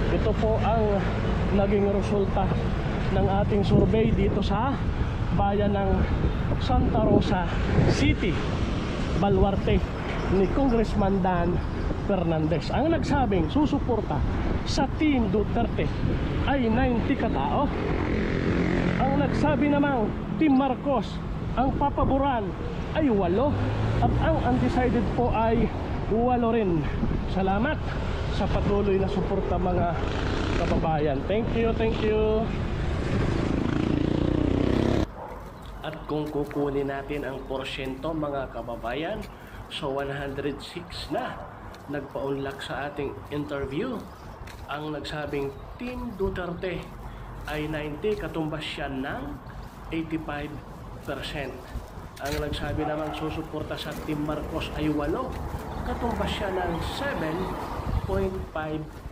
Ito po ang naging resulta ng ating survey dito sa bayan ng Santa Rosa City, Baluarte, ni Congressman Dan Fernandez. Ang nagsabing susuporta sa Team Duterte ay 90 katao. Ang nagsabi namang Team Marcos ang papaboran ay 8, at ang undecided po ay 8 rin. Salamat sa patuloy na suporta mga kababayan. Thank you, thank you. At kung kukunin natin ang porsyento mga kababayan, so 106 na nagpa-unlock sa ating interview. Ang nagsabing Team Duterte ay 90, katumbas siya ng 85%. Ang nagsabi naman susuporta sa Team Marcos ay 8, katumbas siya ng 7.5%.